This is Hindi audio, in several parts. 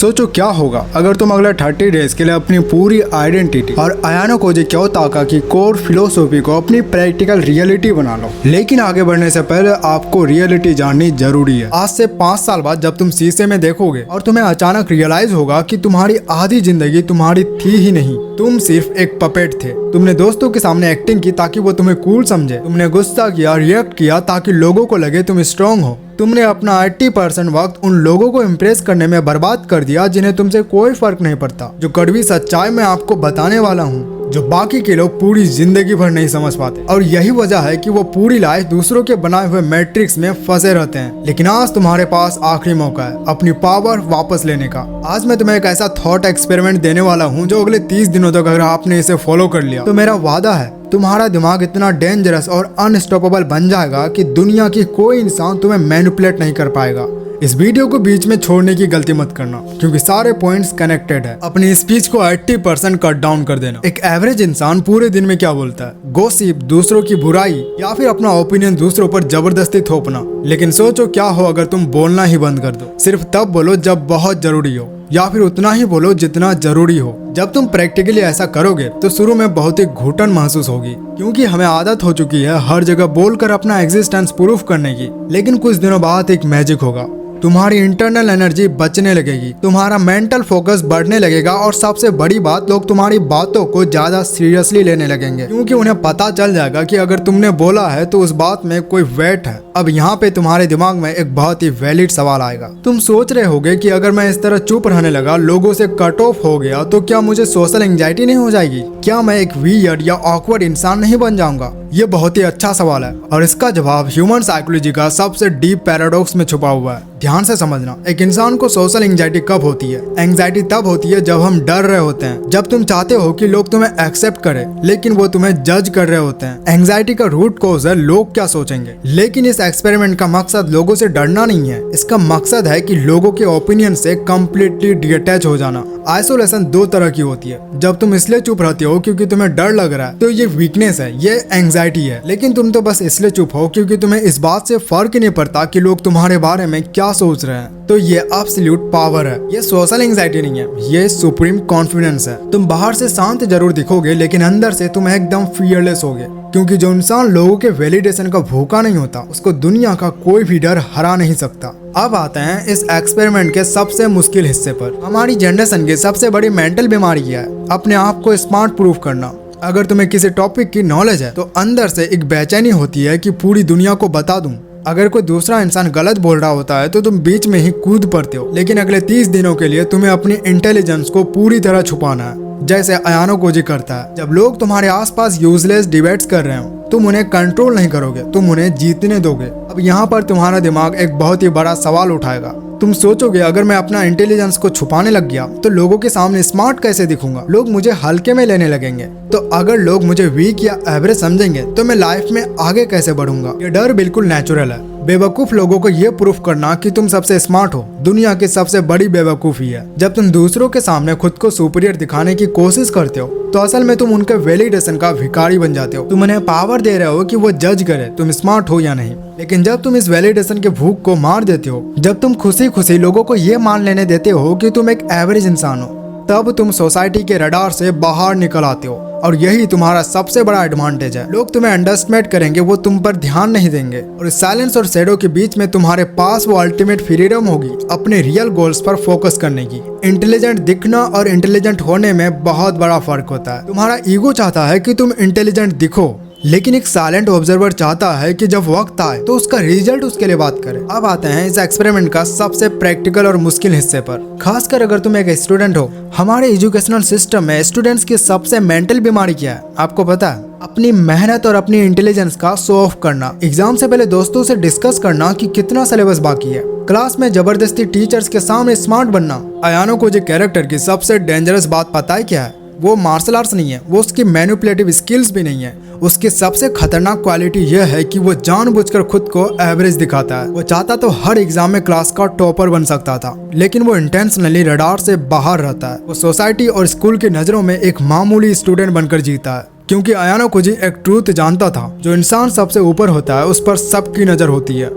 सोचो क्या होगा अगर तुम अगले 30 डेज के लिए अपनी पूरी आइडेंटिटी और अयानो कोजी क्योताका की कोर फिलोसॉफी को अपनी प्रैक्टिकल रियलिटी बना लो। लेकिन आगे बढ़ने से पहले आपको रियलिटी जाननी जरूरी है। आज से 5 साल बाद जब तुम शीशे में देखोगे और तुम्हें अचानक रियलाइज होगा कि तुम्हारी आधी जिंदगी तुम्हारी थी ही नहीं, तुम सिर्फ एक पपेट थे। तुमने दोस्तों के सामने एक्टिंग की ताकि वो तुम्हें कूल समझे, तुमने गुस्सा किया, रिएक्ट किया ताकि लोगों को लगे तुम स्ट्रांग हो। तुमने अपना 80% वक्त उन लोगों को इम्प्रेस करने में बर्बाद कर दिया जिन्हें तुमसे कोई फर्क नहीं पड़ता। जो कड़वी सच्चाई मैं आपको बताने वाला हूँ, जो बाकी के लोग पूरी जिंदगी भर नहीं समझ पाते, और यही वजह है कि वो पूरी लाइफ दूसरों के बनाए हुए मैट्रिक्स में फंसे रहते हैं। लेकिन आज तुम्हारे पास आखिरी मौका है अपनी पावर वापस लेने का। आज मैं तुम्हें एक ऐसा थॉट एक्सपेरिमेंट देने वाला हूँ जो अगले 30 दिनों तक अगर आपने इसे फॉलो कर लिया तो मेरा वादा है तुम्हारा दिमाग इतना डेंजरस और अनस्टॉपेबल बन जाएगा कि दुनिया की कोई इंसान तुम्हें मैनिपुलेट नहीं कर पाएगा। इस वीडियो को बीच में छोड़ने की गलती मत करना क्योंकि सारे पॉइंट्स कनेक्टेड है। अपनी स्पीच को 80% कट डाउन कर देना। एक एवरेज इंसान पूरे दिन में क्या बोलता है? गॉसिप, दूसरों की बुराई, या फिर अपना ओपिनियन दूसरों पर जबरदस्ती थोपना। लेकिन सोचो क्या हो अगर तुम बोलना ही बंद कर दो। सिर्फ तब बोलो जब बहुत जरूरी हो, या फिर उतना ही बोलो जितना जरूरी हो। जब तुम प्रैक्टिकली ऐसा करोगे तो शुरू में बहुत ही घुटन महसूस होगी क्योंकि हमें आदत हो चुकी है हर जगह बोलकर अपना एग्जिस्टेंस प्रूफ करने की। लेकिन कुछ दिनों बाद एक मैजिक होगा। तुम्हारी इंटरनल एनर्जी बचने लगेगी, तुम्हारा मेंटल फोकस बढ़ने लगेगा, और सबसे बड़ी बात, लोग तुम्हारी बातों को ज्यादा सीरियसली लेने लगेंगे क्योंकि उन्हें पता चल जाएगा कि अगर तुमने बोला है तो उस बात में कोई वेट है। अब यहाँ पे तुम्हारे दिमाग में एक बहुत ही वैलिड सवाल आएगा। तुम सोच रहे होगे कि अगर मैं इस तरह चुप रहने लगा, लोगों से कट ऑफ हो गया, तो क्या मुझे सोशल एंजाइटी नहीं हो जाएगी? क्या मैं एक वियर्ड या ऑकवर्ड इंसान नहीं बन जाऊंगा? ये बहुत ही अच्छा सवाल है और इसका जवाब ह्यूमन साइकोलॉजी का सबसे डीप पैराडॉक्स में छुपा हुआ है। ध्यान से समझना, एक इंसान को सोशल एंजाइटी कब होती है? एंजाइटी तब होती है जब हम डर रहे होते हैं, जब तुम चाहते हो कि लोग तुम्हें एक्सेप्ट करें लेकिन वो तुम्हें जज कर रहे होते हैं। एंजाइटी का रूट कॉज है लोग क्या सोचेंगे। लेकिन इस एक्सपेरिमेंट का मकसद लोगों से डरना नहीं है, इसका मकसद है कि लोगों के ओपिनियन से कम्प्लीटली डिटैच हो जाना। आइसोलेशन 2 तरह की होती है। जब तुम इसलिए चुप रहते हो क्योंकि तुम्हें डर लग रहा है तो ये वीकनेस है, ये एंजाइटी है। लेकिन तुम तो बस इसलिए चुप हो क्योंकि तुम्हें इस बात से फर्क ही नहीं पड़ता कि लोग तुम्हारे बारे में क्या सोच रहे हैं। तो ये एब्सोल्यूट पावर है। ये सोशल एंजाइटी नहीं है, ये सुप्रीम कॉन्फिडेंस है। तुम बाहर से शांत जरूर दिखोगे लेकिन अंदर से तुम एकदम फियरलेस होगे क्योंकि जो इंसान लोगों के वैलिडेशन का भूखा नहीं होता उसको दुनिया का कोई भी डर हरा नहीं सकता। अब आते हैं इस एक्सपेरिमेंट के सबसे मुश्किल हिस्से पर। हमारी जनरेशन की सबसे बड़ी मेंटल बीमारी है अपने आप को स्मार्ट प्रूफ करना। अगर तुम्हें किसी टॉपिक की नॉलेज है तो अंदर से एक बेचैनी होती है कि पूरी दुनिया को बता दूं। अगर कोई दूसरा इंसान गलत बोल रहा होता है तो तुम बीच में ही कूद पड़ते हो। लेकिन अगले 30 दिनों के लिए तुम्हें अपनी इंटेलिजेंस को पूरी तरह छुपाना है, जैसे अयानो कोजी करता है। जब लोग तुम्हारे आसपास यूजलेस डिबेट्स कर रहे हो, तुम उन्हें कंट्रोल नहीं करोगे, तुम उन्हें जीतने दोगे। अब यहाँ पर तुम्हारा दिमाग एक बहुत ही बड़ा सवाल उठाएगा। तुम सोचोगे अगर मैं अपना इंटेलिजेंस को छुपाने लग गया तो लोगों के सामने स्मार्ट कैसे दिखूंगा? लोग मुझे हल्के में लेने लगेंगे। तो अगर लोग मुझे वीक या एवरेज समझेंगे तो मैं लाइफ में आगे कैसे बढ़ूंगा? ये डर बिल्कुल नेचुरल है। बेवकूफ लोगों को ये प्रूफ करना कि तुम सबसे स्मार्ट हो दुनिया की सबसे बड़ी बेवकूफी है। जब तुम दूसरों के सामने खुद को सुपीरियर दिखाने की कोशिश करते हो तो असल में तुम उनके वैलिडेशन का भिखारी बन जाते हो। तुम उन्हें पावर दे रहे हो कि वो जज करे तुम स्मार्ट हो या नहीं। लेकिन जब तुम इस वैलिडेशन के भूख को मार देते हो, जब तुम खुशी खुशी लोगों को ये मान लेने देते हो कि तुम एक एवरेज इंसान हो, तब तुम सोसाइटी के रडार से बाहर निकल आते हो। और यही तुम्हारा सबसे बड़ा एडवांटेज है। लोग तुम्हें अंडरस्टिमेट करेंगे, वो तुम पर ध्यान नहीं देंगे, और इस साइलेंस और शैडो के बीच में तुम्हारे पास वो अल्टीमेट फ्रीडम होगी अपने रियल गोल्स पर फोकस करने की। इंटेलिजेंट दिखना और इंटेलिजेंट होने में बहुत बड़ा फर्क होता है। तुम्हारा ईगो चाहता है कि तुम इंटेलिजेंट दिखो, लेकिन एक साइलेंट ऑब्जर्वर चाहता है कि जब वक्त आए तो उसका रिजल्ट उसके लिए बात करे। अब आते हैं इस एक्सपेरिमेंट का सबसे प्रैक्टिकल और मुश्किल हिस्से पर। खासकर अगर तुम एक स्टूडेंट हो, हमारे एजुकेशनल सिस्टम में स्टूडेंट्स की सबसे मेंटल बीमारी क्या है आपको पता है? अपनी मेहनत और अपनी इंटेलिजेंस का शो ऑफ करना। एग्जाम से पहले दोस्तों से डिस्कस करना कि कितना सिलेबस बाकी है। क्लास में जबरदस्ती टीचर्स के सामने स्मार्ट बनना। अयानो कोजी कैरेक्टर की सबसे डेंजरस बात पता है क्या है? वो मार्शल आर्ट्स नहीं है, वो उसकी मैनिपुलेटिव स्किल्स भी नहीं है। उसकी सबसे खतरनाक क्वालिटी यह है कि वो जानबूझकर खुद को एवरेज दिखाता है। वो चाहता तो हर एग्जाम में क्लास का टॉपर बन सकता था, लेकिन वो इंटेंशनली रडार से बाहर रहता है। वो सोसाइटी और स्कूल की नजरों में एक मामूली स्टूडेंट बनकर जीता है क्योंकि अयानो कोजी एक ट्रूथ जानता था, जो इंसान सबसे ऊपर होता है उस पर सबकी नजर होती है।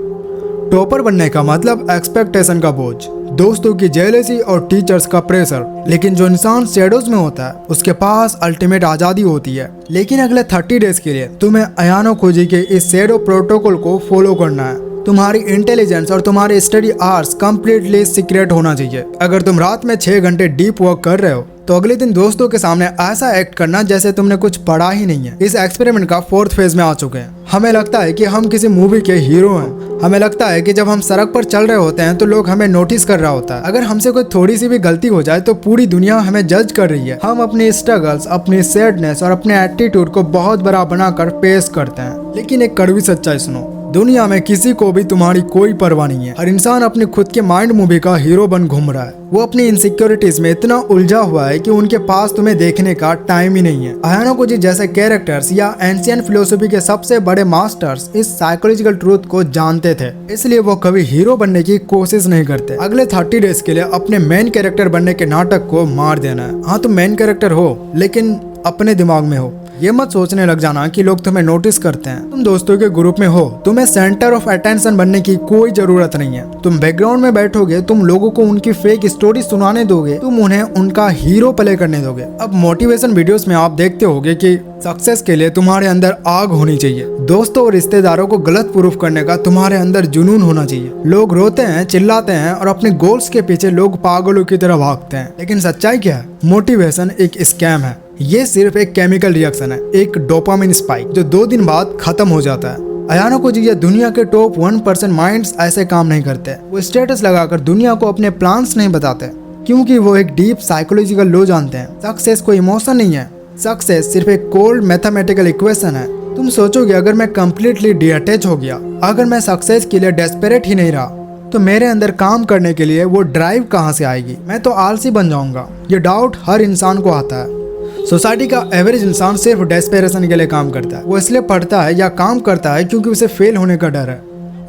टॉपर बनने का मतलब एक्सपेक्टेशन का बोझ। दोस्तों की जेलसी और टीचर्स का प्रेशर। लेकिन जो इंसान शेडोज में होता है उसके पास अल्टीमेट आजादी होती है। लेकिन अगले 30 डेज के लिए तुम्हें अयानो कोजी के इस शेडो प्रोटोकॉल को फॉलो करना है। तुम्हारी इंटेलिजेंस और तुम्हारे स्टडी आवर्स कंप्लीटली सीक्रेट होना चाहिए। अगर तुम रात में 6 घंटे डीप वर्क कर रहे हो तो अगले दिन दोस्तों के सामने ऐसा एक्ट करना जैसे तुमने कुछ पढ़ा ही नहीं है। इस एक्सपेरिमेंट का 4th फेज में आ चुके हैं। हमें लगता है कि हम किसी मूवी के हीरो हैं। हमें लगता है कि जब हम सड़क पर चल रहे होते हैं तो लोग हमें नोटिस कर रहा होता है। अगर हमसे कोई थोड़ी सी भी गलती हो जाए तो पूरी दुनिया हमें जज कर रही है। हम अपनी स्ट्रगल्स, अपनी सैडनेस और अपने एटीट्यूड को बहुत बड़ा बनाकर पेश करते हैं। लेकिन एक कड़वी सच्चाई सुनो, दुनिया में किसी को भी तुम्हारी कोई परवाह नहीं है। हर इंसान अपनी खुद के माइंड मूवी का हीरो बन घूम रहा है। वो अपनी इनसिक्योरिटीज में इतना उलझा हुआ है कि उनके पास तुम्हें देखने का टाइम ही नहीं है। अयानो कोजी जैसे कैरेक्टर्स या एंशिएंट फिलोसफी के सबसे बड़े मास्टर्स इस साइकोलॉजिकल ट्रूथ को जानते थे, इसलिए वो कभी हीरो बनने की कोशिश नहीं करते। अगले 30 डेज के लिए अपने मेन कैरेक्टर बनने के नाटक को मार देना है। हाँ, तुम मेन कैरेक्टर हो लेकिन अपने दिमाग में हो। ये मत सोचने लग जाना कि लोग तुम्हें नोटिस करते हैं। तुम दोस्तों के ग्रुप में हो, तुम्हें सेंटर ऑफ अटेंशन बनने की कोई जरूरत नहीं है। तुम बैकग्राउंड में बैठोगे, तुम लोगों को उनकी फेक स्टोरी सुनाने दोगे, तुम उन्हें उनका हीरो प्ले करने दोगे। अब मोटिवेशन वीडियोस में आप देखते होगे कि सक्सेस के लिए तुम्हारे अंदर आग होनी चाहिए। दोस्तों और रिश्तेदारों को गलत प्रूफ करने का तुम्हारे अंदर जुनून होना चाहिए। लोग रोते हैं, चिल्लाते हैं और अपने गोल्स के पीछे लोग पागलों की तरह भागते हैं। लेकिन सच्चाई क्या है? मोटिवेशन एक स्कैम है। ये सिर्फ एक केमिकल रिएक्शन है, एक डोपामिन स्पाइक जो 2 दिन बाद खत्म हो जाता है। अयानो कोजी या दुनिया के टॉप 1% माइंड्स ऐसे काम नहीं करते। वो स्टेटस लगाकर दुनिया को अपने प्लान्स नहीं बताते, क्योंकि वो एक डीप साइकोलॉजिकल लॉ जानते हैं। सक्सेस कोई इमोशन नहीं है, सक्सेस सिर्फ एक कोल्ड मैथमेटिकल इक्वेशन है। तुम सोचोगे अगर मैं कंप्लीटली डिअटैच हो गया, अगर मैं सक्सेस के लिए डेस्परेट ही नहीं रहा, तो मेरे अंदर काम करने के लिए वो ड्राइव कहाँ से आएगी? मैं तो आलसी बन जाऊंगा। ये डाउट हर इंसान को आता है। सोसाइटी का एवरेज इंसान सिर्फ डेस्परेशन के लिए काम करता है। वो इसलिए पढ़ता है या काम करता है क्योंकि उसे फेल होने का डर है।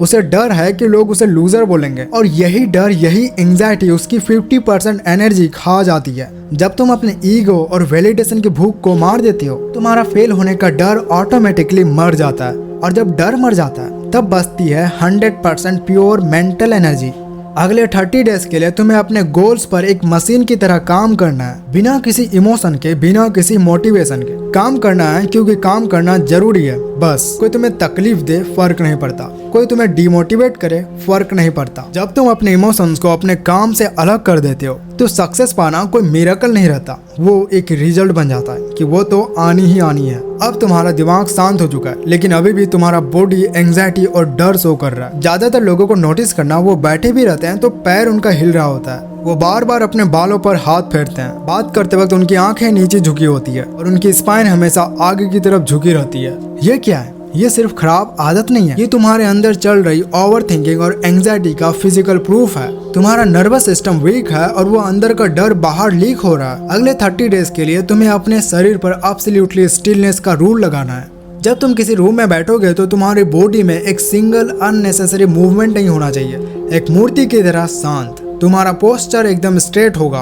उसे डर है कि लोग उसे लूजर बोलेंगे, और यही डर, यही एंजाइटी उसकी 50% एनर्जी खा जाती है। जब तुम अपने ईगो और वैलिडेशन की भूख को मार देते हो, तुम्हारा फेल होने का डर ऑटोमेटिकली मर जाता है। और जब डर मर जाता है तब बचती है 100% प्योर मेंटल एनर्जी। अगले 30 डेज के लिए तुम्हें अपने गोल्स पर एक मशीन की तरह काम करना है, बिना किसी इमोशन के, बिना किसी मोटिवेशन के काम करना है, क्योंकि काम करना जरूरी है। बस कोई तुम्हें तकलीफ दे फर्क नहीं पड़ता, कोई तुम्हें डिमोटिवेट करे फर्क नहीं पड़ता। जब तुम अपने इमोशंस को अपने काम से अलग कर देते हो तो सक्सेस पाना कोई मिरेकल नहीं रहता, वो एक रिजल्ट बन जाता है कि वो तो आनी ही आनी है। अब तुम्हारा दिमाग शांत हो चुका है, लेकिन अभी भी तुम्हारा बॉडी एंजाइटी और डर शो कर रहा है। ज्यादातर लोगों को नोटिस करना, वो बैठे भी रहते हैं तो पैर उनका हिल रहा होता है। वो बार बार अपने बालों पर हाथ फेरते हैं। बात करते वक्त उनकी आंखें नीचे झुकी होती है और उनकी स्पाइन हमेशा आगे की तरफ झुकी रहती है। ये क्या है? ये सिर्फ खराब आदत नहीं है, ये तुम्हारे अंदर चल रही ओवर थिंकिंग और एंजाइटी का फिजिकल प्रूफ है। तुम्हारा नर्वस सिस्टम वीक है और वो अंदर का डर बाहर लीक हो रहा है। अगले 30 डेज के लिए तुम्हें अपने शरीर पर एब्सोल्युटली स्टिलनेस का रूल लगाना है। जब तुम किसी रूम में बैठोगे तो तुम्हारी बॉडी में एक सिंगल अननेसेसरी मूवमेंट नहीं होना चाहिए। एक मूर्ति की तरह शांत, तुम्हारा पोस्चर एकदम स्ट्रेट होगा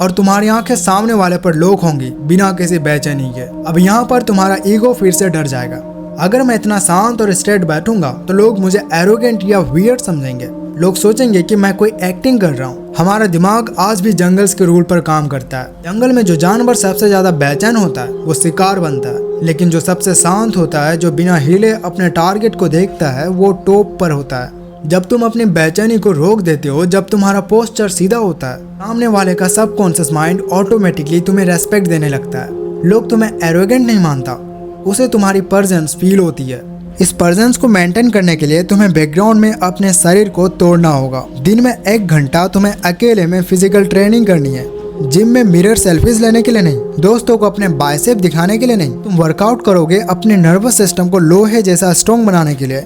और तुम्हारी आंखें सामने वाले पर लॉक होंगी बिना किसी बेचैनी के। अब यहाँ पर तुम्हारा ईगो फिर से डर जाएगा। अगर मैं इतना शांत और स्ट्रेट बैठूंगा तो लोग मुझे एरोगेंट या वियर्ड समझेंगे। लोग सोचेंगे कि मैं कोई एक्टिंग कर रहा हूँ। हमारा दिमाग आज भी जंगल्स के रूल पर काम करता है। जंगल में जो जानवर सबसे ज्यादा बेचैन होता है वो शिकार बनता है, लेकिन जो सबसे शांत होता है, जो बिना हिले अपने टारगेट को देखता है, वो टॉप पर होता है। जब तुम अपनी बेचैनी को रोक देते हो, जब तुम्हारा पोस्चर सीधा होता है, सामने वाले का सबकॉन्शियस माइंड ऑटोमेटिकली तुम्हें रेस्पेक्ट देने लगता है। लोग तुम्हें एरोगेंट नहीं मानता, उसे तुम्हारी प्रेजेंस फील होती है। इस प्रेजेंस को मेंटेन करने के लिए तुम्हें बैकग्राउंड में अपने शरीर को तोड़ना होगा। दिन में 1 घंटा तुम्हें अकेले में फिजिकल ट्रेनिंग करनी है। जिम में मिरर सेल्फीज लेने के लिए नहीं, दोस्तों को अपने बाइसेप दिखाने के लिए नहीं। तुम वर्कआउट करोगे अपने नर्वस सिस्टम को लोहे जैसा स्ट्रॉन्ग बनाने के लिए।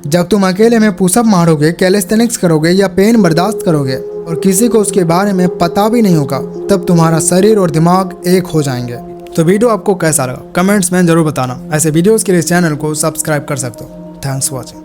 जब तुम अकेले में पुशअप मारोगे, कैलिस्थेनिक्स करोगे या पेन बर्दाश्त करोगे और किसी को उसके बारे में पता भी नहीं होगा, तब तुम्हारा शरीर और दिमाग एक हो जाएंगे। तो वीडियो आपको कैसा लगा कमेंट्स में जरूर बताना। ऐसे वीडियोस के लिए चैनल को सब्सक्राइब कर सकते हो। Thanks for watching.